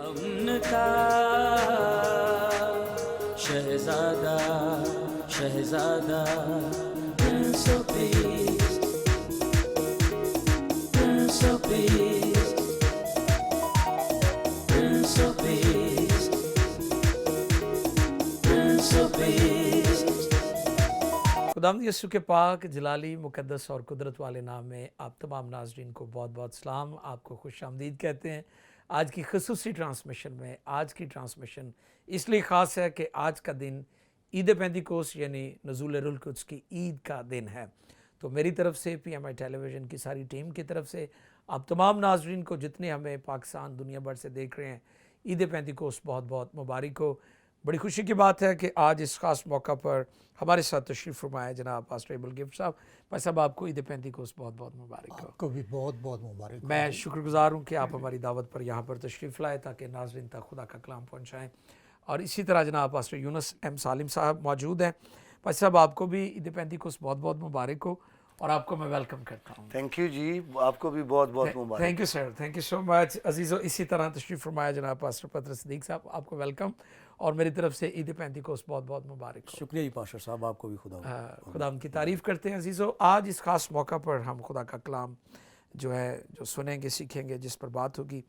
امن کا شہزادہ شہزادہ prince of peace prince of peace prince of peace prince of peace. خداوند یسوع کے پاک جلالی مقدس اور قدرت والے نام میں آپ تمام ناظرین کو بہت بہت سلام. آپ کو خوش آمدید کہتے ہیں آج کی خصوصی ٹرانسمیشن میں. آج کی ٹرانسمیشن اس لیے خاص ہے کہ آج کا دن عید پینتیکوس یعنی نزول روح القدس کی عید کا دن ہے. تو میری طرف سے پی ایم آئی ٹیلی ویژن کی ساری ٹیم کی طرف سے آپ تمام ناظرین کو جتنے ہمیں پاکستان دنیا بھر سے دیکھ رہے ہیں عید پینتیکوس بہت بہت مبارک ہو. بڑی خوشی کی بات ہے کہ آج اس خاص موقع پر ہمارے ساتھ تشریف فرمایا جناب پاسٹر ایبل گفٹ صاحب. بھائی صاحب آپ کو عید پینتیکوس بہت بہت مبارک ہو. آپ کو بھی بہت بہت مبارک. میں شکر گزار ہوں کہ آپ ہماری دعوت پر یہاں پر تشریف لائے تاکہ ناظرین تک خدا کا کلام پہنچائیں. اور اسی طرح جناب پاسٹر یونس ایم سالم صاحب موجود ہیں. بھائی صاحب آپ کو بھی عید پینتیکوس بہت بہت مبارک ہو اور آپ کو میں ویلکم کرتا ہوں. تھینک یو جی، آپ کو بھی بہت بہت مبارک. Thank you sir, thank you so much عزیزو. اسی طرح تشریف فرمایا جناب پاسٹر پطرس صدیق صاحب، آپ کو ویلکم اور میری طرف سے عید پینتیکوس بہت بہت مبارک ہو. شکریہ جی پاسٹر صاحب، آپ کو بھی خدا ان کی تعریف کرتے ہیں. عزیزو آج اس خاص موقع پر ہم خدا کا کلام جو سنیں گے سیکھیں گے، جس پر بات ہوگی.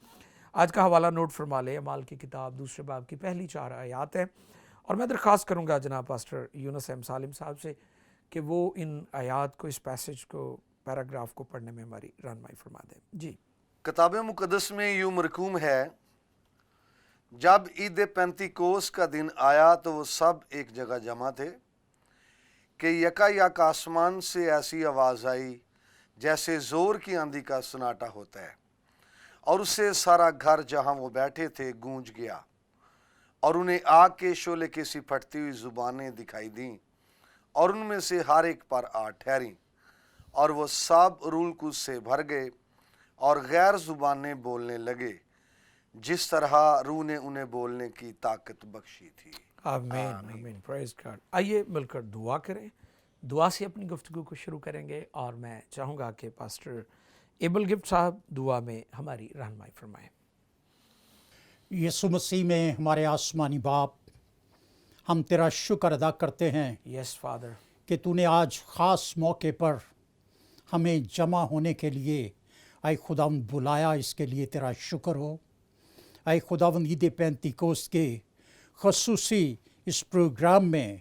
آج کا حوالہ نوٹ فرما لیں. اعمال کی کتاب دوسرے باب کی پہلی 4 آیات ہیں اور میں درخواست کروں گا جناب پاسٹر یونس ایم سالم صاحب سے کہ وہ ان آیات کو، اس پیسج کو، پیراگراف کو پڑھنے میں ہماری رہنمائی فرما دیں. جی. کتاب مقدس میں یوں مرقوم ہے، جب عید پینتیکوس کا دن آیا تو وہ سب ایک جگہ جمع تھے کہ یک آسمان سے ایسی آواز آئی جیسے زور کی آندھی کا سناٹا ہوتا ہے، اور اس سے سارا گھر جہاں وہ بیٹھے تھے گونج گیا، اور انہیں آگ کے شعلے کی سی پھٹتی ہوئی زبانیں دکھائی دیں، اور ان میں سے ہر ایک پر آ ٹھہریں، اور وہ سب روح القدس سے بھر گئے اور غیر زبانیں بولنے لگے جس طرح روح نے انہیں بولنے کی طاقت بخشی تھی. آمین آمین. پریز گاڈ. آئیے مل کر دعا کریں. دعا سے اپنی گفتگو کو شروع کریں گے اور میں چاہوں گا کہ پاسٹر ایبل گفٹ صاحب دعا میں ہماری رہنمائی فرمائیں. یسوع مسیح میں ہمارے آسمانی باپ، ہم تیرا شکر ادا کرتے ہیں یس فادر، کہ تو نے آج خاص موقع پر ہمیں جمع ہونے کے لیے اے خداوند بلایا. اس کے لیے تیرا شکر ہو. اے خداوند عید پینتیکوس کے خصوصی اس پروگرام میں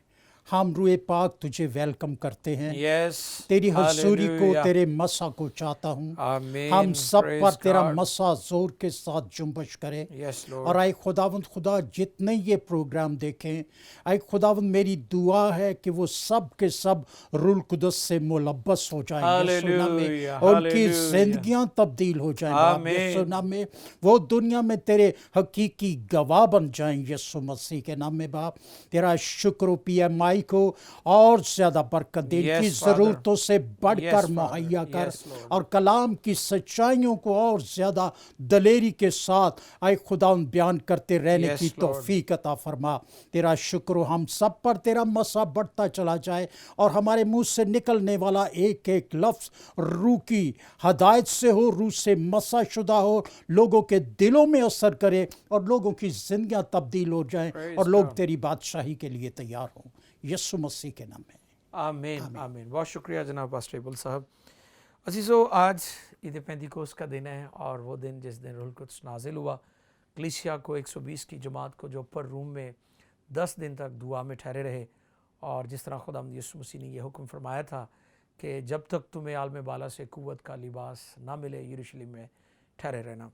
ہم روح پاک تجھے ویلکم کرتے ہیں. یس، تیری حضوری کو، تیرے مسا کو چاہتا ہوں. آمین. ہم سب Praise پر تیرا God. مسا زور کے ساتھ جنبش کرے. یس لارڈ. اور اے خداوند خدا جتنے یہ پروگرام دیکھیں، اے خداوند میری دعا ہے کہ وہ سب کے سب روح القدس سے ملبس ہو جائیں یسوع نام میں، Hallelujah, ان کی hallelujah. زندگیاں تبدیل ہو جائیں باپ آمین. یسوع نام میں. وہ دنیا میں تیرے حقیقی گواہ بن جائیں یسوع مسیح کے نام میں باپ. تیرا شکر پی ایم آئی کو اور زیادہ برکت دے، ان کی Yes, Father. ضرورتوں سے بڑھ Yes, کر Father. مہیا کر، Yes, Lord. اور کلام کی سچائیوں کو اور زیادہ دلیری کے ساتھ اے خدا بیان کرتے رہنے Yes, کی Lord. توفیق عطا فرما. تیرا شکر ہو، ہم سب پر تیرا مسا بڑھتا چلا جائے اور ہمارے منہ سے نکلنے والا ایک ایک لفظ روح کی ہدایت سے ہو، روح سے مسا شدہ ہو، لوگوں کے دلوں میں اثر کرے اور لوگوں کی زندگیاں تبدیل ہو جائیں Praise اور لوگ God. تیری بادشاہی کے لیے تیار ہوں یسوع مسیح کے نام میں. آمین آمین. بہت شکریہ جناب پاسٹر ایبل صاحب. عزیزو آج عید پینتیکوس کا دن ہے اور وہ دن جس دن روح القدس نازل ہوا کلیسیا کو، 120 کی جماعت کو جو پر روم میں 10 دن تک دعا میں ٹھہرے رہے. اور جس طرح خداوند یسوع مسیح نے یہ حکم فرمایا تھا کہ جب تک تمہیں عالم بالا سے قوت کا لباس نہ ملے یروشلم میں ٹھہرے رہنا.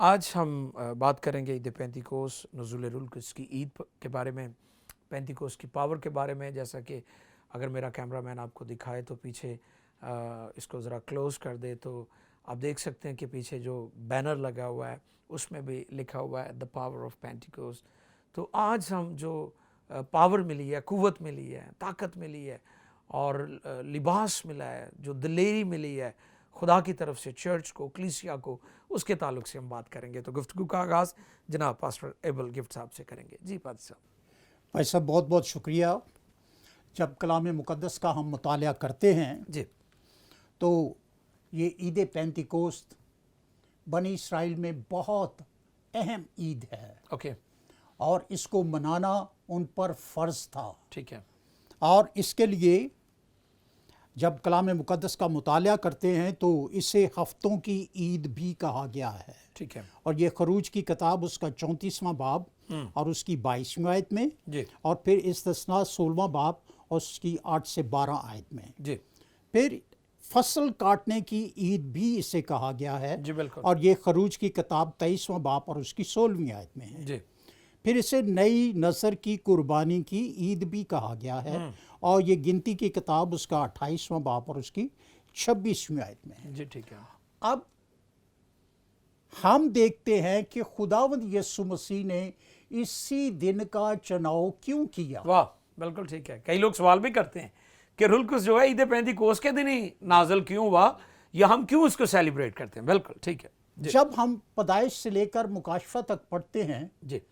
آج ہم بات کریں گے عید پینتیکوس، نزول روح القدس کی عید کے بارے میں، پینتیکوس کی پاور کے بارے میں. جیسا کہ اگر میرا کیمرہ مین آپ کو دکھائے تو پیچھے اس کو ذرا کلوز کر دے تو آپ دیکھ سکتے ہیں کہ پیچھے جو بینر لگا ہوا ہے اس میں بھی لکھا ہوا ہے دا پاور آف پینتیکوس. تو آج ہم جو پاور ملی ہے، قوت ملی ہے، طاقت ملی ہے اور لباس ملا ہے، جو دلیری ملی ہے خدا کی طرف سے چرچ کو، کلیسیا کو، اس کے تعلق سے ہم بات کریں گے. تو گفتگو کا آغاز جناب پاسٹر ایبل گفٹ صاحب سے کریں گے. جی پادری صاحب. بھائی صاحب بہت بہت شکریہ. جب کلام مقدس کا ہم مطالعہ کرتے ہیں جی تو یہ عید پینتیکوست بنی اسرائیل میں بہت अहम ईद है ओके, और इसको मनाना उन पर फ़र्ज़ था। ठीक है। और इसके लिए जब कलाम मुक़द्दस का मुताला करते हैं तो इसे हफ्तों की ईद भी कहा गया है। ठीक है और ये खरूज की किताब उसका 34वां बाब और उसकी 22वीं आयत में, जी और फिर इस्तिस्ना 16वां बाब और उसकी 8 से 12 आयत में। जी फिर फसल काटने की ईद भी इसे कहा गया है, जी बिल्कुल, और ये खरूज की किताब 23वां बाब और उसकी 16वीं आयत में है। जी फिर इसे नई नसर की कुर्बानी की ईद भी कहा गया है, और ये गिनती की किताब उसका 28वां बाब और उसकी 26वीं आयत में है। जी, ठीक है। अब हम देखते हैं कि खुदावंद यीशु मसीह ने इसी दिन का चुनाव क्यों किया। वाह, बिल्कुल ठीक है। कई लोग सवाल भी करते हैं कि रुल कुद्स जो है ईद पेंतीकोस्त के दिन ही नाजल क्यों हुआ, या हम क्यों उसको सेलिब्रेट करते हैं। बिल्कुल ठीक है जी। जब हम पैदाइश से लेकर मुकाशफा तक पढ़ते हैं जी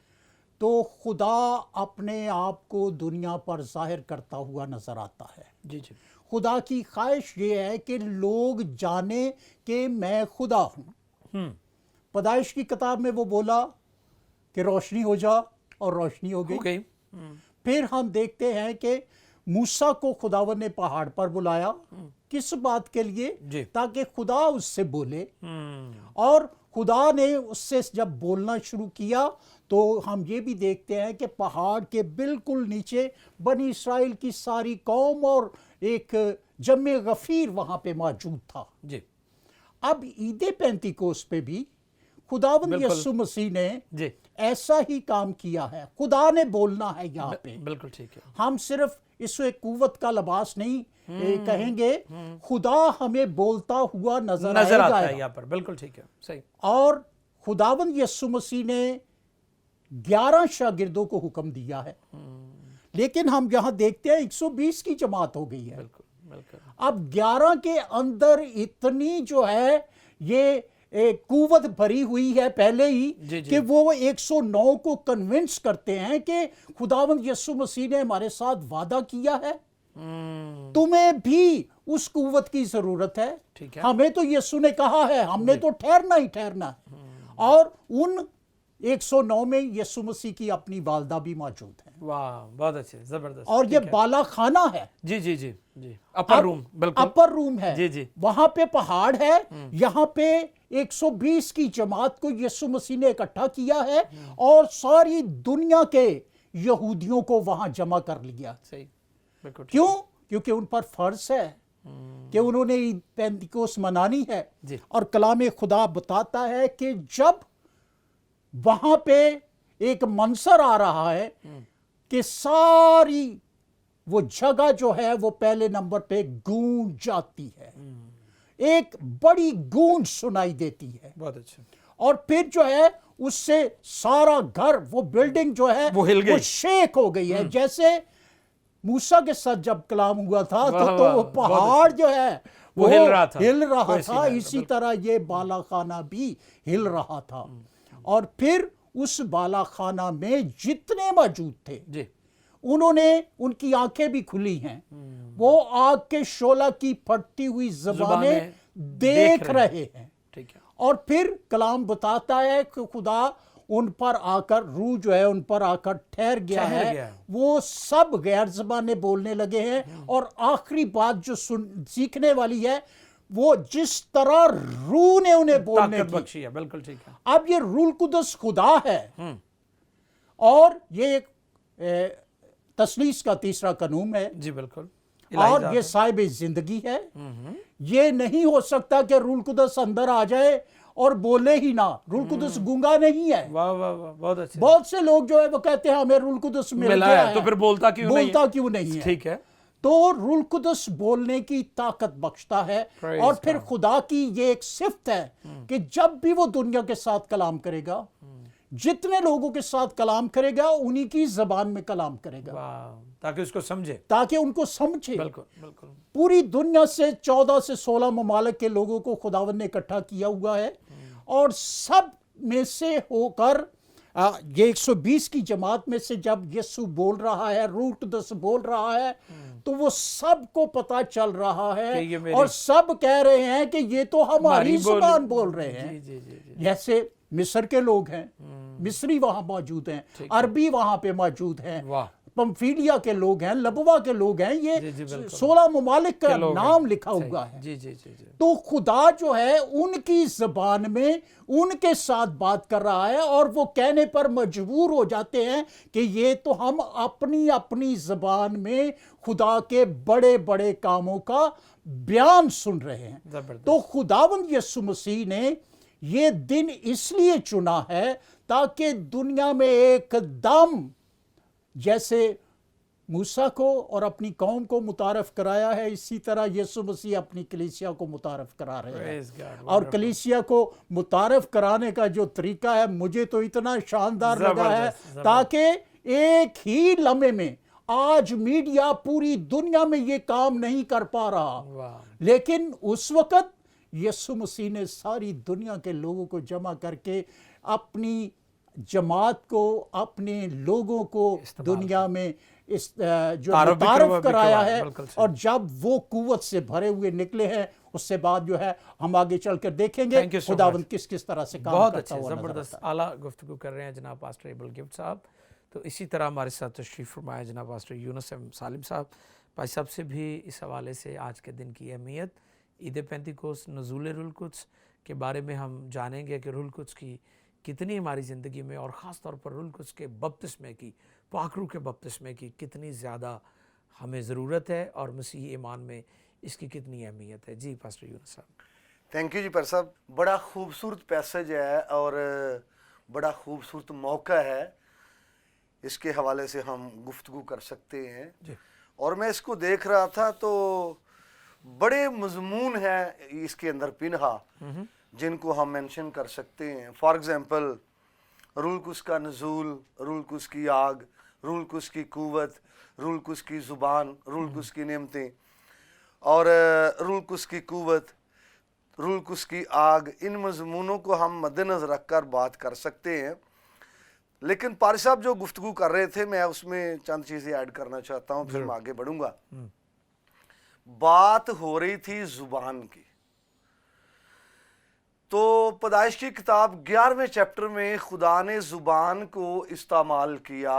तो खुदा अपने आप को दुनिया पर जाहिर करता हुआ नजर आता है। जी जी खुदा की ख्वाहिश ये है कि लोग जाने कि मैं खुदा हूँ। पैदाइश की किताब में वो बोला कि रोशनी हो जा, और रोशनी हो गई। ओके, फिर हम देखते हैं कि मूसा को खुदावन ने पहाड़ पर बुलाया, किस बात के लिए? जी। ताकि खुदा उससे बोले। और खुदा ने उससे जब बोलना शुरू किया तो हम ये भी देखते हैं कि पहाड़ के बिल्कुल नीचे बनी इसराइल की सारी कौम और एक जम्मे गफीर वहाँ पे मौजूद था। जी अब ईद पेंतीकोस्त पे भी खुदावंद बिल्कुल। यीशु मसीह ने जी ऐसा ही काम किया है। खुदा ने बोलना है यहाँ पे। बिल्कुल ठीक है। हम सिर्फ इससे कुव्वत का लिबास नहीं कहेंगे, खुदा हमें बोलता हुआ नजर आता आएगा। है यहाँ पर, बिल्कुल ठीक है, सही। और खुदावंद यीशु मसीह ने 11 शागिर्दों को हुक्म दिया है, लेकिन हम यहाँ देखते हैं 120 की जमात हो गई है। बिल्कुल बिल्कुल। अब 11 के अंदर इतनी जो है ये कुव्वत भरी हुई है पहले ही जी, जी। कि वो 109 को कन्विंस करते हैं कि खुदावंद यीशु मसीह ने हमारे साथ वादा किया है, तुम्हें भी उस कुव्वत की जरूरत है। ठीक है। हमें तो यीशु ने कहा है, हमने तो ठहरना ही ठहरना है। और उन 109 में यीशु मसीह की अपनी वालदा भी मौजूद है। वाह, बहुत अच्छे, जबरदस्त। और ये ठीक है। बाला खाना है, जी जी जी जी, अपर रूम, बिल्कुल अपर रूम है। जी, जी। वहां पे पहाड़ है, यहाँ पे 120 की जमात को यीशु मसीह ने इकट्ठा किया है और सारी दुनिया के यहूदियों को वहां जमा कर लिया। सही, बिल्कुल ठीक। क्यों? क्योंकि उन पर फर्ज है कि उन्होंने ईद पेंतीकोस्त मनानी है। जी। और कलाम खुदा बताता है कि जब वहां पे एक मंजर आ रहा है कि सारी वो जगह जो है वो पहले नंबर पे गूंज जाती है, एक बड़ी गूंज सुनाई देती है। बहुत अच्छा। और फिर जो है उससे सारा घर, वो बिल्डिंग जो है वो हिल गई। वो शेक हो गई है। जैसे मूसा के साथ जब कलाम हुआ था वाह, तो वाह, वो बहुत पहाड़ जो है वो हिल रहा था। हिल रहा कोई सीन था। नहीं था, इसी तरह ये बाला खाना भी हिल रहा था। और फिर उस बाला खाना में जितने मौजूद थे जी उन्होंने, उनकी आंखें भी खुली हैं, वो आग के शोला की फटती हुई ज़बानें देख रहे हैं। ठीक है। और फिर कलाम बताता है कि खुदा उन पर आकर, रूह जो है उन पर आकर ठहर गया ठहर है। गया है। वो सब गैर ज़बानें बोलने लगे हैं। और आखिरी बात जो सीखने वाली है, वो जिस तरह रूह ने उन्हें बोलने ताकत की। बख्शी है, बिल्कुल ठीक है। अब ये रूल कुदस खुदा है, और ये एक तस्लीस का तीसरा कानून है, जी बिल्कुल। और ये साहिब जिंदगी है। ये नहीं हो सकता कि रूल कुदस अंदर आ जाए और बोले ही ना। रूल कुदस गूंगा नहीं है। वाह वाह वाह, बहुत अच्छे। बहुत से लोग जो है वो कहते हैं हमें रूल कुदस मिल मिला गया है, तो फिर बोलता क्यों नहीं है? बोलता क्यों नहीं है? ठीक है। तो रूल कुदस बोलने की ताकत बख्शता है। Praise और फिर God. खुदा की ये एक सिफ्त है कि जब भी वो दुनिया के साथ कलाम करेगा, जितने लोगों के साथ कलाम करेगा उन्हीं की जबान में कलाम करेगा, वाह, ताकि उसको समझे। ताकि उनको समझे। बिल्कुल बिल्कुल। पूरी दुनिया से 14 से 16 ममालिक के लोगों को खुदावन ने इकट्ठा किया हुआ है, और सब में से होकर ये 120 की जमात में से जब यीशु बोल रहा है, रूह कुदस बोल रहा है, तो वो सबको पता चल रहा कि ये है। मेरी- और सब कह रहे हैं कि ये तो हमारी हमारी जुबान बोल रहे हैं। जी जी जी जी। जैसे मिस्र के लोग हैं, मिस्री वहाँ मौजूद हैं, अरबी वहाँ पे मौजूद हैं, वाह। पंफीलिया के लोग हैं, लबवा के लोग हैं, जी, ये जी, बिल्कुल। 16 ममालिक का लोग नाम हैं। लिखा सही। हुआ है। जी जी जी जी। तो खुदा जो है उनकी ज़बान में उनके साथ बात कर रहा है और वो कहने पर मजबूर हो जाते हैं कि ये तो हम अपनी अपनी ज़बान में खुदा के बड़े बड़े कामों का बयान सुन रहे हैं। जबरदस्त। तो खुदावंद यीशु मसीह ने ये दिन इसलिए चुना है ताकि दुनिया में एकदम जैसे मूसा को और अपनी कौम को मुतारफ कराया है, इसी तरह यीशु मसीह अपनी कलीसिया को मुतारफ करा रहे Praise God, हैं। और कलीसिया को मुतारफ कराने का जो तरीका है मुझे तो इतना शानदार लगा है, जबरदस्त। ताकि एक ही लम्हे में आज मीडिया पूरी दुनिया में ये काम नहीं कर पा रहा, वाह। लेकिन उस वक़्त यीशु मसीह ने सारी दुनिया के लोगों को जमा करके अपनी जमात को, अपने लोगों को दुनिया में इस जो तारफ़ भी मुतारफ कराया करवाया, है। बिल्कुल सही। और जब वो कुव्वत से भरे हुए निकले हैं, उससे बाद जो है हम आगे चलकर देखेंगे Thank you so खुदावंद much। किस किस तरह से काम बहुत करता अच्छे, हुआ नजर ज़बरदस्त आता है। आला गुफ्तगू कर रहे हैं जनाब पास्टर एबल गिफ्ट साहब। तो इसी तरह हमारे साथ तशरीफ़ फरमाया जनाब पास्टर यूनुस एम सालिम साहब। भाई साहब से भी इस हवाले से आज के दिन की अहमियत, ईद पेंतिकोस्त, नज़ूल रुल कुद्स के बारे में हम जानेंगे कि रुल कुद्स की कितनी हमारी ज़िंदगी में और ख़ास तौर पर रुल कुद्स के बपतिस्मे की, पाक रूह के बपतिस्मे की कितनी ज़्यादा हमें ज़रूरत है और मसीही ईमान में इसकी कितनी अहमियत है। जी पास्टर यूनुस साहब। थैंक यू जी पर साहब, बड़ा खूबसूरत पैसेज है और बड़ा खूबसूरत मौका है, इसके हवाले से हम गुफ्तगू कर सकते हैं। जी। और मैं इसको देख रहा था तो बड़े मजमून है इसके अंदर पिनहा जिनको हम मेंशन कर सकते हैं। फॉर एग्जांपल रुल कुद्स का नज़ूल, रुल कुद्स की आग, रुल कुद्स की कुव्वत, रुल कुद्स की ज़ुबान, रुल कुद्स की नेमतें और रुल कुद्स की कुव्वत, रुल कुद्स की आग, इन मजमूनों को हम मद्देनज़र रख कर बात कर सकते हैं। लेकिन पारी साहब जो गुफ्तगू कर रहे थे, मैं उसमें चंद चीज़ें ऐड करना चाहता हूँ, फिर मैं आगे बढ़ूँगा। बात हो रही थी ज़ुबान की, तो पैदाइश की किताब 11वें चैप्टर में खुदा ने ज़ुबान को इस्तेमाल किया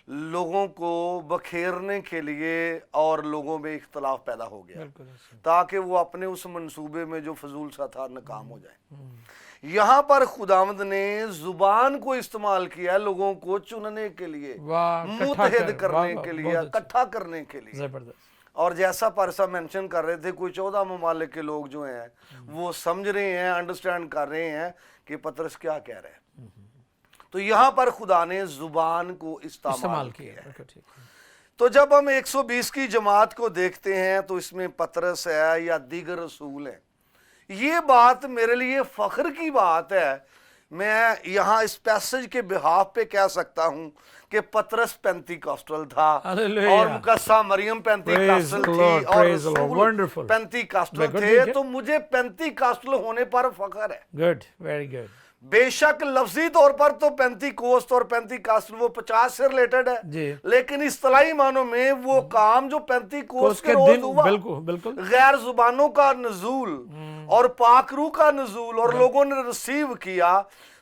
लोगों को बखेरने के लिए और लोगों में इख्तलाफ पैदा हो गया ताकि वो अपने उस मंसूबे में जो फजूल सा था नाकाम हो जाए। यहाँ पर खुदावंद ने ज़ुबान को इस्तेमाल किया लोगों को चुनने के लिए, मुतहद करने के लिए, इकट्ठा करने के लिए। और जैसा परसा मेंशन कर रहे थे, कोई 14 ममालिक के लोग जो हैं वो समझ रहे हैं, अंडरस्टैंड कर रहे हैं कि पतरस क्या कह रहे हैं। तो यहाँ पर खुदा ने जुबान को इस्तेमाल किया है। तो जब हम 120 की जमात को देखते हैं तो इसमें पतरस है या दीगर रसूल हैं। ये बात मेरे लिए फख्र की बात है। मैं यहाँ इस पैसेज के बिहाफ पे कह सकता हूँ कि पतरस पेंतीकॉस्टल था और मुकस्सा मरियम पेंतीकॉस्टल थी और रसूल पेंतीकॉस्टल थे। तो मुझे पेंतीकॉस्टल होने पर फख्र है। Good, very good. बेशक लफ्जी तौर पर तो पेंतीकोस्त और पेंतीकॉस्टल वो 50 से रिलेटेड है, लेकिन इस्तिलाही मानों में वो काम जो पेंतीकोस्त के रोज हुआ, बिल्कुल गैर जुबानों का नजूल और पाक रूह का नजूल और लोगों ने रिसीव किया।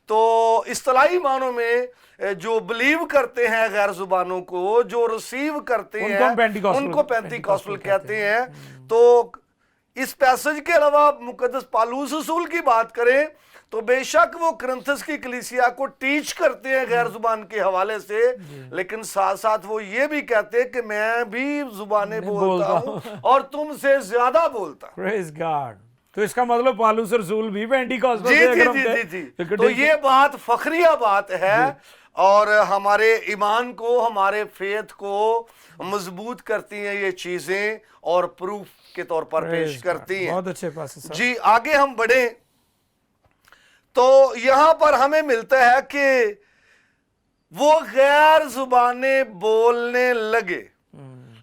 तो इस्तिलाही मानों में जो बिलीव करते हैं गैर जुबानों को, जो रिसीव करते हैं, उनको पेंतीकॉस्टल कहते हैं। तो इस पैसेज के अलावा मुकद्दस पौलुस रसूल की बात करें तो बेशक वो कुरिन्थस की कलीसिया को टीच करते हैं गैर जुबान के हवाले से, लेकिन साथ साथ वो ये भी कहते हैं कि मैं भी जुबानें बोलता हूँ और तुमसे ज्यादा बोलता हूँ। Praise God. तो इसका मतलब पौलुस रसूल भी पेंटीकॉस्टल जी जी जी जी जी। तो ये बात फखरिया बात है और हमारे ईमान को, हमारे फेथ को मजबूत करती हैं ये चीजें और प्रूफ के तौर पर पेश करती हैं। बहुत अच्छे पास जी। आगे हम बढ़े तो यहां पर हमें मिलता है कि वो गैर जुबाने बोलने लगे,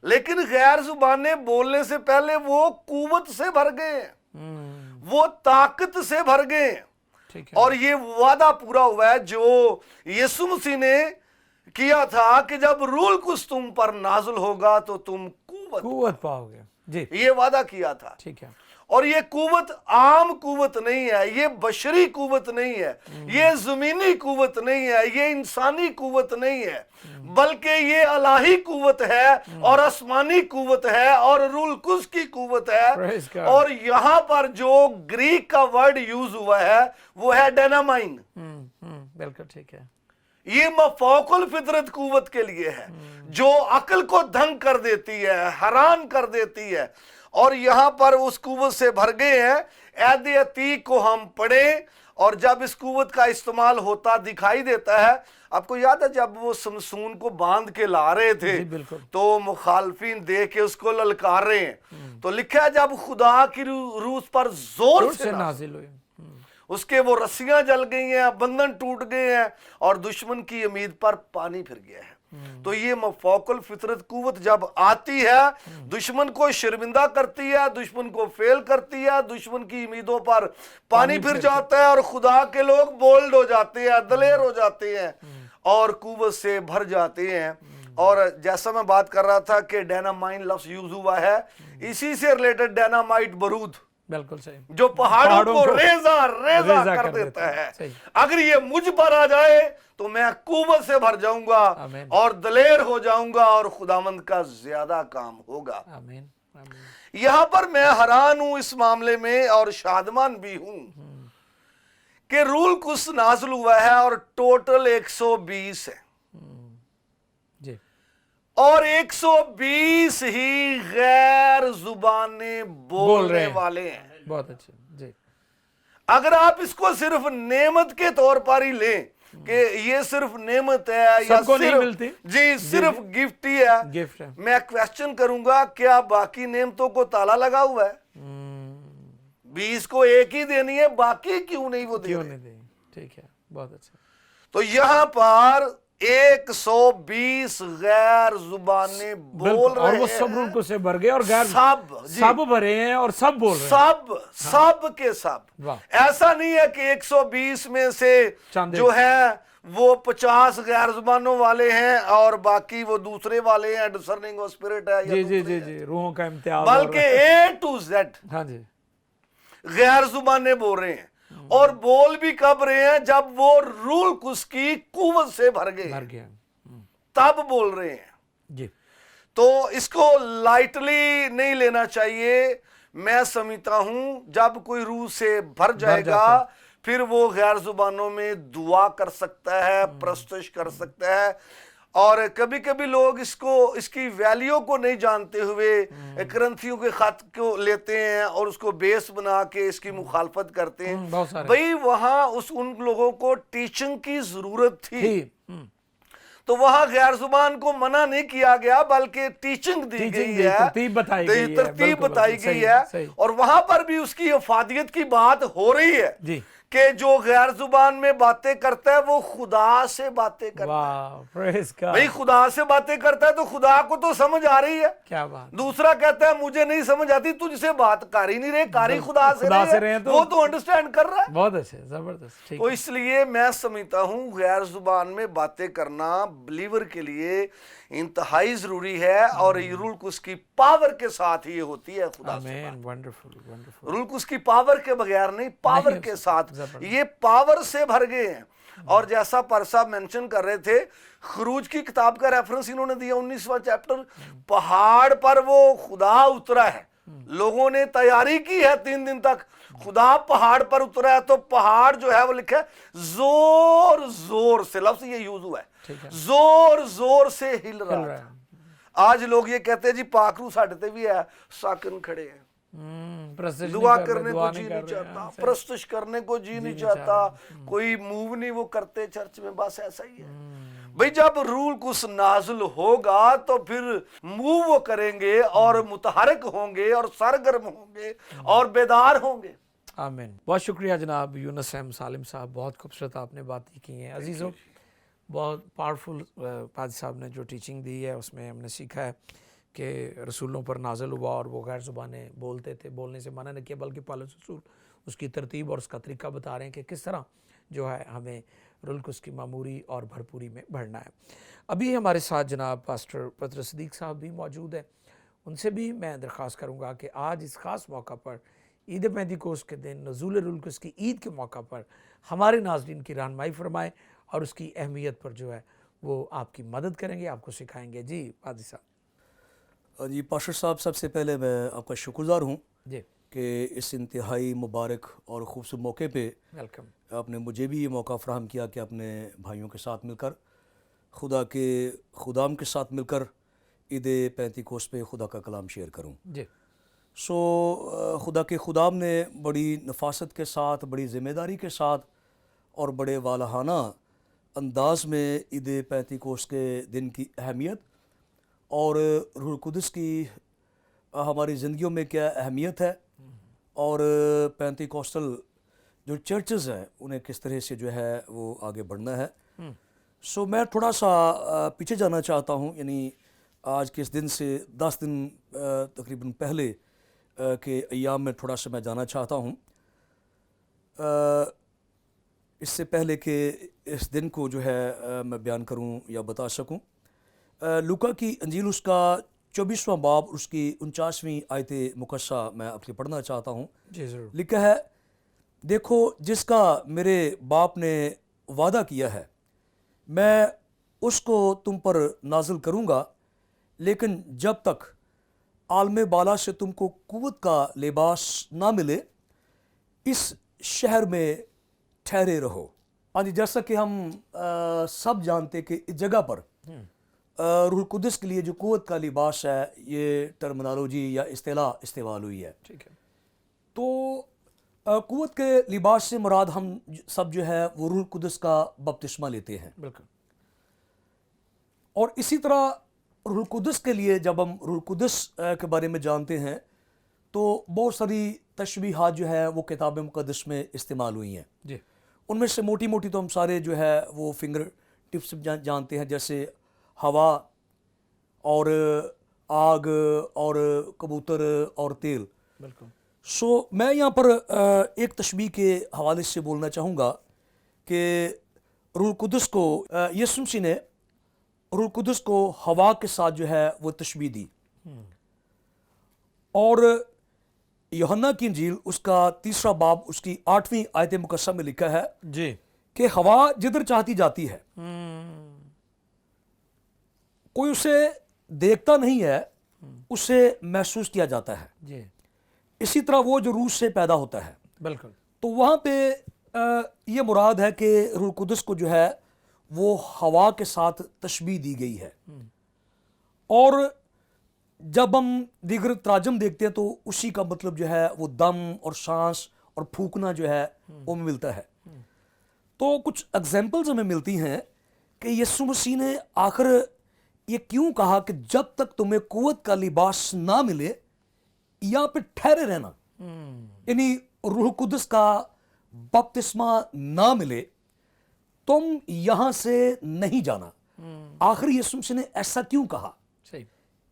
लेकिन गैर जुबाने बोलने से पहले वो कुव्वत से भर गए, वो ताकत से भर गए। और ये वादा पूरा हुआ है जो यीशु मसीह ने किया था कि जब रूल कुछ तुम पर नाजुल होगा तो तुम कुव्वत पाओगे। जी, ये वादा किया था। ठीक है। اور یہ قوت عام قوت نہیں ہے، یہ بشری قوت نہیں ہے، یہ زمینی قوت نہیں ہے، یہ انسانی قوت نہیں ہے، بلکہ یہ الہی قوت ہے اور آسمانی قوت ہے اور روح القدس کی قوت ہے۔ Praise God. اور یہاں پر جو گریک کا ورڈ یوز ہوا ہے وہ ہے ڈینامائن۔ بالکل ٹھیک ہے۔ یہ مفوق الفطرت قوت کے لیے ہے جو عقل کو دھنگ کر دیتی ہے، حیران کر دیتی ہے، اور یہاں پر اس قوت سے بھر گئے ہیں۔ عہد عتیق کو ہم پڑھیں اور جب اس قوت کا استعمال ہوتا دکھائی دیتا ہے، آپ کو یاد ہے جب وہ سمسون کو باندھ کے لا رہے تھے جی بالکل۔ تو مخالفین دیکھ کے اس کو للکار رہے ہیں، تو لکھا ہے جب خدا کی روح اس پر زور سے نازل ہوئی۔ اس کے وہ رسیاں جل گئی ہیں، بندھن ٹوٹ گئے ہیں، اور دشمن کی امید پر پانی پھر گیا ہے۔ تو یہ مفوق الفطرت قوت جب آتی ہے، دشمن کو شرمندہ کرتی ہے، دشمن کو فیل کرتی ہے، دشمن کی امیدوں پر پانی پھر جاتا ہے، اور خدا کے لوگ بولڈ ہو جاتے ہیں، دلیر ہو جاتے ہیں اور قوت سے بھر جاتے ہیں۔ اور جیسا میں بات کر رہا تھا کہ ڈینامائن لفظ یوز ہوا ہے، اسی سے ریلیٹڈ ڈینامائٹ بارود بالکل صحیح، جو پہاڑوں کو ریزہ کر دیتا ہے۔ اگر یہ مجھ پر آ جائے تو میں قوت سے بھر جاؤں گا آمین۔ اور دلیر ہو جاؤں گا اور خداوند کا زیادہ کام ہوگا۔ آمین آمین۔ یہاں پر میں حیران ہوں اس معاملے میں اور شادمان بھی ہوں کہ روح القدس نازل ہوا ہے اور ٹوٹل 120 ہے، جی اور 120 ہی غیر زبانیں بولنے والے ہیں۔ بہت اچھے، جی اگر آپ اس کو صرف نعمت کے طور پر ہی لیں کہ یہ صرف نعمت ہے یا سب کو نہیں صرف ملتی، جی صرف گفٹ ہی ہے، گفٹ ہے۔ میں کویسچن کروں گا کیا باقی نعمتوں کو تالا لگا ہوا ہے؟ 20 کو ایک ہی دینی ہے، باقی کیوں نہیں وہ دے کیوں رہے؟ نہیں دیں؟ ٹھیک ہے، بہت اچھا۔ تو یہاں پر 120 غیر زبانیں بول اور رہے وہ سب روح سے بھر گئے اور غیر سب جی سب بھرے ہیں اور سب بول رہے ہیں۔ سب کے سب۔ واہ۔ ایسا نہیں ہے کہ 120 میں سے چاندے جو ہے وہ 50 غیر زبانوں والے ہیں اور باقی وہ دوسرے والے ہیں، ڈسرننگ آف اسپرٹ ہے یا جی جی دوسرے جی ہیں۔ جی، روحوں کا امتیاز اور- بلکہ A to Z ہاں جی غیر زبانیں بول رہے ہیں، اور بول بھی کب رہے ہیں؟ جب وہ روح القدس کی قوت سے بھر گئے بھر گیا۔ تب بول رہے ہیں۔ جی تو اس کو لائٹلی نہیں لینا چاہیے۔ میں سمجھتا ہوں جب کوئی روح سے بھر جائے گا پھر وہ غیر زبانوں میں دعا کر سکتا ہے، پرستش کر سکتا ہے، اور کبھی کبھی لوگ اس کی ویلیو کو نہیں جانتے ہوئے کرنتھیوں کے خط کو لیتے ہیں اور اس کو بیس بنا کے اس کی مخالفت کرتے ہیں۔ بہت سارے بھئی وہاں ان لوگوں کو ٹیچنگ کی ضرورت تھی، ٹھیک۔ تو وہاں غیر زبان کو منع نہیں کیا گیا بلکہ ٹیچنگ دی گئی ہے، ترتیب بتائی گئی ہے، ترتیب بالکل، بتائی صحیح، گئی ہے، صحیح۔ اور وہاں پر بھی اس کی افادیت کی بات ہو رہی ہے جی کہ جو غیر زبان میں باتیں کرتا ہے وہ خدا سے باتیں کرتا ہے۔ واہ، پریز گاڈ، بھئی خدا سے باتیں کرتا ہے تو خدا کو تو سمجھ آ رہی ہے۔ کیا بات۔ دوسرا کہتا ہے مجھے نہیں سمجھ آتی، تجھ سے بات کر ہی نہیں رہے، کاری خدا سے رہے ہیں، وہ تو انڈرسٹینڈ کر رہا ہے۔ بہت اچھے، زبردست، ٹھیک تو اس لیے میں سمجھتا ہوں غیر زبان میں باتیں کرنا بلیور کے لیے انتہائی ضروری ہے، اور روح القدس کی پاور کے ساتھ ہی یہ ہوتی ہے۔ خدا سے آمین، ونڈرفل ونڈرفل۔ روح القدس کی پاور کے بغیر نہیں، پاور کے ساتھ، یہ پاور سے بھر گئے ہیں۔ اور جیسا پرسا مینشن کر رہے تھے، خروج کی کتاب کا ریفرنس انہوں نے دیا 19واں چیپٹر، پہاڑ پر وہ خدا اترا ہے، لوگوں نے تیاری کی ہے 3 دن تک، خدا پہاڑ پر اترا ہے، تو پہاڑ جو ہے وہ لکھا ہے زور زور سے، لفظ یہ یوز ہوا ہے، زور زور سے ہل رہا ہے۔ آج لوگ یہ کہتے ہیں جی پاک روح ساڈے تے بھی ہے، ساکن کھڑے ہیں، دعا کرنے کو جی نہیں چاہتا، پرستش کرنے کو جی نہیں چاہتا، کوئی موو نہیں وہ کرتے چرچ میں، بس ایسا ہی ہے۔ بھئی جب روح القدس نازل ہوگا تو پھر موو وہ کریں گے اور متحرک ہوں گے اور سرگرم ہوں گے اور بیدار ہوں گے۔ آمین۔ بہت شکریہ جناب یونس احمد سالم صاحب، بہت خوبصورت آپ نے باتیں کی ہیں۔ عزیزوں، بہت پاورفل پادری صاحب نے جو ٹیچنگ دی ہے اس میں ہم نے سیکھا ہے کہ رسولوں پر نازل ہوا اور وہ غیر زبانیں بولتے تھے، بولنے سے منع نہیں کیا، بلکہ پالس رسول اس کی ترتیب اور اس کا طریقہ بتا رہے ہیں کہ کس طرح جو ہے ہمیں روح القدس کی معموری اور بھرپوری میں بڑھنا ہے۔ ابھی ہمارے ساتھ جناب پاسٹر پطرس صدیق صاحب بھی موجود ہیں، ان سے بھی میں درخواست کروں گا کہ آج اس خاص موقع پر عید پینتیکوس کے دن نزول روح القدس کی عید کے موقع پر ہمارے ناظرین کی رہنمائی فرمائیں اور اس کی اہمیت پر جو ہے وہ آپ کی مدد کریں گے, آپ کو سکھائیں گے. جی قاضی صاحب. جی پاشر صاحب, سب سے پہلے میں آپ کا شکر گزار ہوں جی کہ اس انتہائی مبارک اور خوبصورت موقع پہ ویلکم. آپ نے مجھے بھی یہ موقع فراہم کیا کہ اپنے بھائیوں کے ساتھ مل کر خدام کے ساتھ مل کر عید پینتیکوس پہ خدا کا کلام شیئر کروں. جی خدا کے خدام نے بڑی نفاست کے ساتھ, بڑی ذمہ داری کے ساتھ اور بڑے والہانہ انداز میں عید پینتیکوس کے دن کی اہمیت اور روح القدس کی ہماری زندگیوں میں کیا اہمیت ہے اور پینتیکوسٹل جو چرچز ہیں انہیں کس طرح سے جو ہے وہ آگے بڑھنا ہے. میں تھوڑا سا پیچھے جانا چاہتا ہوں, یعنی آج کے اس دن سے 10 دن تقریباً پہلے کے ایام میں تھوڑا سا میں جانا چاہتا ہوں. اس سے پہلے کہ اس دن کو جو ہے میں بیان کروں یا بتا سکوں, لوکا کی انجیل اس کا 24واں باب اس کی 49ویں آیت مقدسہ میں آپ سے پڑھنا چاہتا ہوں. جی ضرور. لکھا ہے, دیکھو جس کا میرے باپ نے وعدہ کیا ہے میں اس کو تم پر نازل کروں گا, لیکن جب تک عالم بالا سے تم کو قوت کا لباس نہ ملے اس شہر میں ٹھہرے رہو. ہاں جی, جیسا کہ ہم سب جانتے کہ اس جگہ پر روح القدس کے لیے جو قوت کا لباس ہے یہ ٹرمنالوجی یا اصطلاح استعمال ہوئی ہے. ٹھیک ہے. تو قوت کے لباس سے مراد ہم سب جو ہے وہ روح القدس کا بپتسمہ لیتے ہیں. بالکل. اور اسی طرح روح القدس کے لیے جب ہم روح القدس کے بارے میں جانتے ہیں تو بہت ساری تشبیہات جو ہے وہ کتاب مقدس میں استعمال ہوئی ہیں. جی. ان میں سے موٹی موٹی تو ہم سارے جو ہے وہ فنگر ٹپس جانتے ہیں, جیسے ہوا اور آگ اور کبوتر اور تیل. بالکل. میں یہاں پر ایک تشبیہ کے حوالے سے بولنا چاہوں گا کہ روح القدس کو یسوع مسیح نے روح القدس کو ہوا کے ساتھ جو ہے وہ تشبیہ دی. اور یوحنا کی انجیل اس کا 3 باب اس کی 8ویں آیت مقدسہ میں لکھا ہے جی کہ ہوا جدھر چاہتی جاتی ہے, کوئی اسے دیکھتا نہیں ہے, اسے محسوس کیا جاتا ہے. جی. اسی طرح وہ جو روح سے پیدا ہوتا ہے. بالکل. تو وہاں پہ یہ مراد ہے کہ روح القدس کو جو ہے وہ ہوا کے ساتھ تشبیہ دی گئی ہے. اور جب ہم دیگر تراجم دیکھتے ہیں تو اسی کا مطلب جو ہے وہ دم اور سانس اور پھونکنا جو ہے وہ ملتا ہے. تو کچھ ایگزامپلز ہمیں ملتی ہیں کہ یسوع مسیح نے آخر یہ کیوں کہا کہ جب تک تمہیں قوت کا لباس نہ ملے یہاں پہ ٹھہرے رہنا, یعنی روح القدس کا بپتسمہ نہ ملے تم یہاں سے نہیں جانا. آخر یسوع مسیح نے ایسا کیوں کہا؟ صحیح.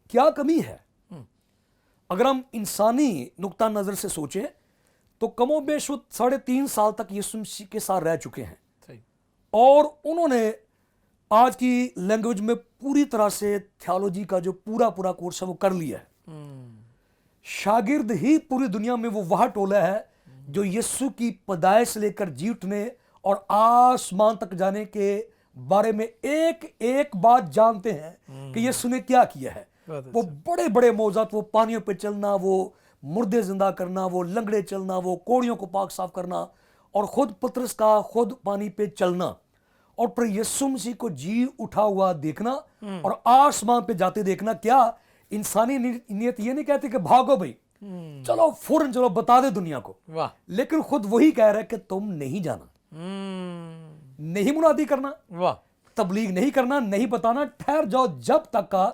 کیا کمی ہے؟ اگر ہم انسانی نقطہ نظر سے سوچیں تو کم و بیش 3.5 سال تک یسوع مسیح کے ساتھ رہ چکے ہیں. صحیح. اور انہوں نے آج کی لینگویج میں پوری طرح سے تھیالوجی کا جو پورا کورس ہے وہ کر لیا ہے. شاگرد ہی پوری دنیا میں وہ ٹولہ ہے جو یسوع کی پیدائش سے لے کر جی اٹھنے اور آسمان تک جانے کے بارے میں ایک بات جانتے ہیں کہ یسوع نے کیا کیا ہے. وہ بڑے معجزات, وہ پانیوں پہ چلنا, وہ مردے زندہ کرنا, وہ لنگڑے چلنا, وہ کوڑیوں کو پاک صاف کرنا, اور خود پطرس کا خود پانی پہ چلنا, اور پھر یسوع مسیح کو جی اٹھا ہوا دیکھنا اور آسمان پہ جاتے دیکھنا. کیا انسانی نیت یہ نہیں کہتے کہ بھاگو بھائی, چلو فوراً چلو بتا دے دنیا کو, لیکن خود وہی کہہ رہا ہے کہ تم نہیں جانا, نہیں منادی کرنا, تبلیغ نہیں کرنا, نہیں بتانا, ٹھہر جاؤ جب تک کا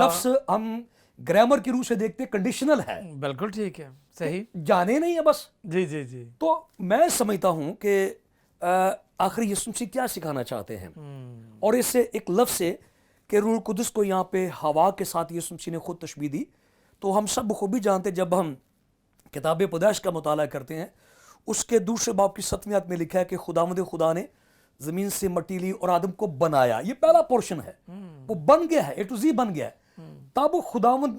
لفظ ہم گرامر کی روح سے دیکھتے کنڈیشنل ہے. بالکل ٹھیک ہے. صحیح. جانے نہیں ہے بس. جی جی جی. تو میں سمجھتا ہوں کہ آخر یسوع مسیح کیا سکھانا چاہتے ہیں, اور اس سے ایک لفظ سے کہ روح القدس کو یہاں پہ ہوا کے ساتھ یسوع مسیح نے خود تشبیہ دی. تو ہم سب بخوبی جانتے جب ہم کتاب پیدائش کا مطالعہ کرتے ہیں اس کے 2 باب کی 7ویں آیت میں لکھا ہے کہ خداوند خدا نے زمین سے مٹی لی اور آدم کو بنایا. یہ پہلا پورشن ہے, وہ بن گیا ہے, A to Z بن گیا ہے. तब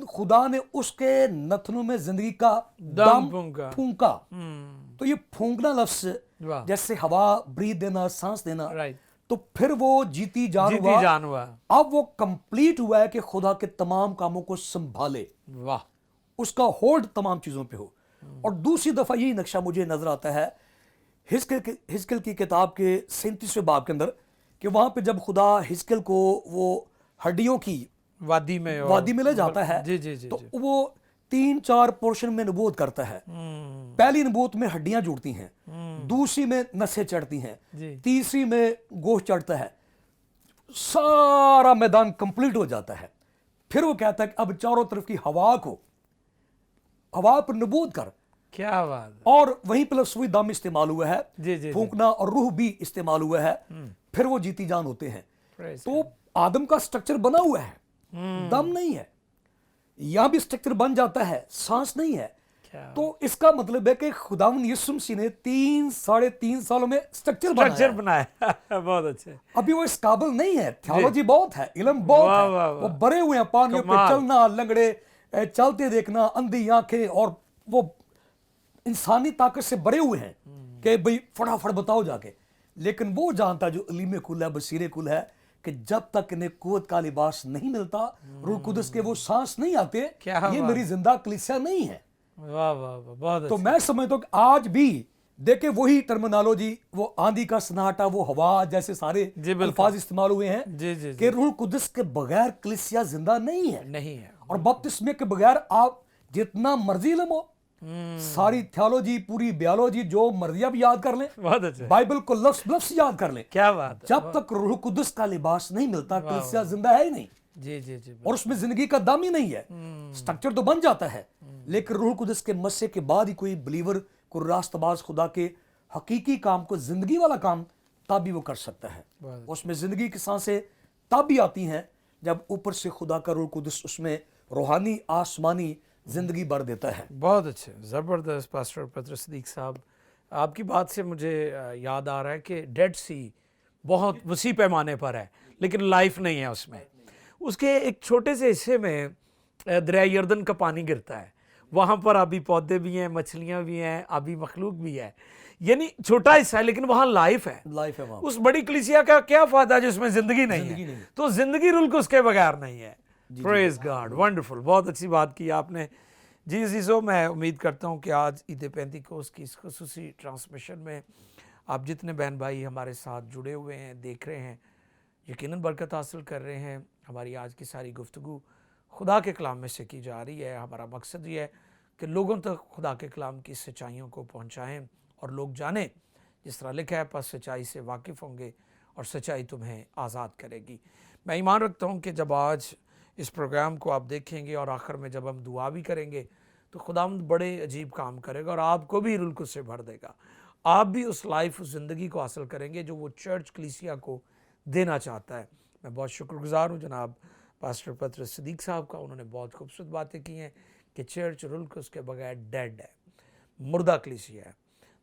खुदा ने उसके नथनों में जिंदगी का दम दम फूंका। तो ये फूंकना लफ्ज वाह। जैसे हवा ब्रीथ देना, सांस देना, राइट, तो फिर वो जीती जान जीती जान हुआ। अब वो कंप्लीट हुआ है कि खुदा के तमाम कामों को संभाले, वाह, उसका होल्ड तमाम चीजों पे हो। और दूसरी दफा यही नक्शा मुझे नजर आता है हिजकिल की किताब के 37वें बाब के अंदर, कि वहां पे जब खुदा हिजकिल को वो हड्डियों की वादी में ले जाता है, जी जी जी तो जी। वो 3-4 पोर्शन में नबूवत करता है। पहली नबूवत में हड्डियां जुड़ती हैं, दूसरी में नसें चढ़ती हैं, जी। तीसरी में गोश्त चढ़ता है, सारा मैदान कंप्लीट हो जाता है। फिर वो कहता है कि अब चारों तरफ की हवा पर नबूवत कर, क्या बात है। और वहीं पर लफ्ज़ दम इस्तेमाल हुआ है, जी, जी, जी। फूंकना और रूह भी इस्तेमाल हुआ है। फिर वो जीती जान होते हैं। Praise तो आदम का स्ट्रक्चर बना हुआ है, दम नहीं है। यहां भी स्ट्रक्चर बन जाता है, सांस नहीं है। क्या तो इसका मतलब है कि खुदावंद यीशु मसीह ने 3-3.5 सालों में स्ट्रक्चर स्ट्रक्चर बनाया। बनाया बहुत अच्छे। अभी वो इस काबिल नहीं है, थियोलॉजी बहुत है, इल्म बहुत वाह, है, वाह, वो वाह। बड़े हुए हैं पानियों पे कमाल। चलना, लंगड़े चलते देखना, अंधी आंखें, और वो इंसानी ताकत से बड़े हुए हैं कि भाई फटाफट बताओ जाके। लेकिन वो जानता जो अलीम कुल है, बसीरे कुल है, कि जब तक इन्हें कुव्वत का लिबास नहीं मिलता, रूह कुदस के वो सांस नहीं आते, क्या ये बात। मेरी जिंदा कलीसिया नहीं है। वाह वाह वाह, बहुत तो अच्छे। मैं समझता हूं कि आज भी देखे वही टर्मिनोलॉजी, वो आंधी का सन्नाटा, वो हवा, जैसे सारे जी, बिल्कुल। अल्फाज इस्तेमाल हुए हैं जी जी कि जी। रूह कुदस के बगैर कलीसिया जिंदा नहीं है। नहीं है। और बपतिस्मे के बगैर आप जितना मर्जी इल्म हो, सारी थियोलॉजी, पूरी बायोलॉजी, जो मर्जी आप याद कर लें, बहुत अच्छे। बाइबल को लफ्ज लफ्ज याद कर लें, क्या बात है। जब तक रूह कुदस का लिबास नहीं मिलता, कलीसिया जिंदा है ही नहीं, जी जी जी। और उसमें जिंदगी का दम ही नहीं है। स्ट्रक्चर तो बन जाता है, लेकिन रूह कुदस के मस्से के बाद ही कोई बिलीवर को रास्तबाज खुदा के हकीकी काम को, जिंदगी वाला काम, तब भी वो कर सकता है। उसमें जिंदगी की सांसें तब भी आती हैं जब ऊपर से खुदा का रूह कुदस उसमें रूहानी आसमानी जिंदगी भर देता है। बहुत अच्छे, ज़बरदस्त पास्टर पतरस सिद्दीक साहब। आपकी बात से मुझे याद आ रहा है कि डेड सी बहुत वसी पैमाने पर है, लेकिन लाइफ नहीं है उसमें। उसके एक छोटे से हिस्से में दरिया यर्दन का पानी गिरता है, वहाँ पर आबी पौधे भी हैं, मछलियाँ भी हैं, आबी मखलूक भी है, यानी छोटा हिस्सा है, लेकिन वहाँ लाइफ है। लाइफ है वहाँ। उस बड़ी कलीसिया का क्या फायदा जिसमें जिंदगी नहीं है। तो जिंदगी रुल को उसके बगैर नहीं है। प्रेज गॉड, वंडरफुल, बहुत अच्छी बात की आपने। जी अज़ीज़ों, मैं उम्मीद करता हूँ कि आज ईद पेंतिकोस्त की इस खुसूसी ट्रांसमिशन में आप जितने बहन भाई हमारे साथ जुड़े हुए हैं, देख रहे हैं, यकीनन बरकत हासिल कर रहे हैं। हमारी आज की सारी गुफ्तगू खुदा के कलाम में से की जा रही है। हमारा मकसद ये है कि लोगों तक खुदा के कलाम की सच्चाइयों को पहुँचाएँ और लोग जानें, जिस तरह लिखा है, पास सच्चाई से वाकिफ़ होंगे और सच्चाई तुम्हें आज़ाद करेगी। मैं ईमान रखता हूँ कि जब आज इस प्रोग्राम को आप देखेंगे और आखिर में जब हम दुआ भी करेंगे, तो खुदावंद बड़े अजीब काम करेगा और आपको भी रूह कुदस से भर देगा। आप भी उस लाइफ, उस ज़िंदगी को हासिल करेंगे जो वो चर्च कलीसिया को देना चाहता है। मैं बहुत शुक्रगुजार हूँ जनाब पास्टर पतरस सिद्दीक साहब का। उन्होंने बहुत खूबसूरत बातें की हैं कि चर्च रूह कुदस के बगैर डेड है, मुर्दा कलीसिया है।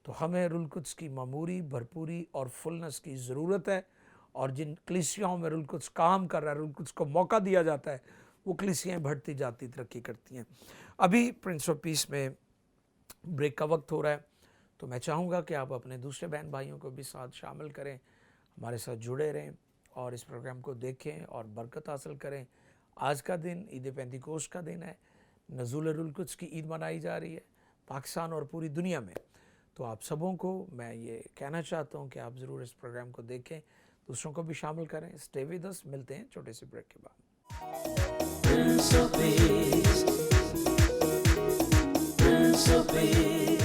तो हमें रूह कुदस की मामूरी, भरपूरी और फुलनेस की ज़रूरत है, और जिन कलीसियाओं में रूह कुदस काम कर रहा है, रूह कुदस को मौका दिया जाता है, वो कलीसियाएँ बढ़ती जाती, तरक्की करती हैं। अभी प्रिंस ऑफ पीस में ब्रेक का वक्त हो रहा है, तो मैं चाहूँगा कि आप अपने दूसरे बहन भाइयों को भी साथ शामिल करें, हमारे साथ जुड़े रहें और इस प्रोग्राम को देखें और बरकत हासिल करें। आज का दिन ईद पेंतिकोस्त का दिन है, नज़ूल रूह कुदस की ईद मनाई जा रही है पाकिस्तान और पूरी दुनिया में। तो आप सबों को मैं ये कहना चाहता हूँ कि आप ज़रूर इस प्रोग्राम को देखें, दूसरों को भी शामिल करें। स्टे विद अस, मिलते हैं छोटे से ब्रेक के बाद। Prince of Peace, Prince of Peace.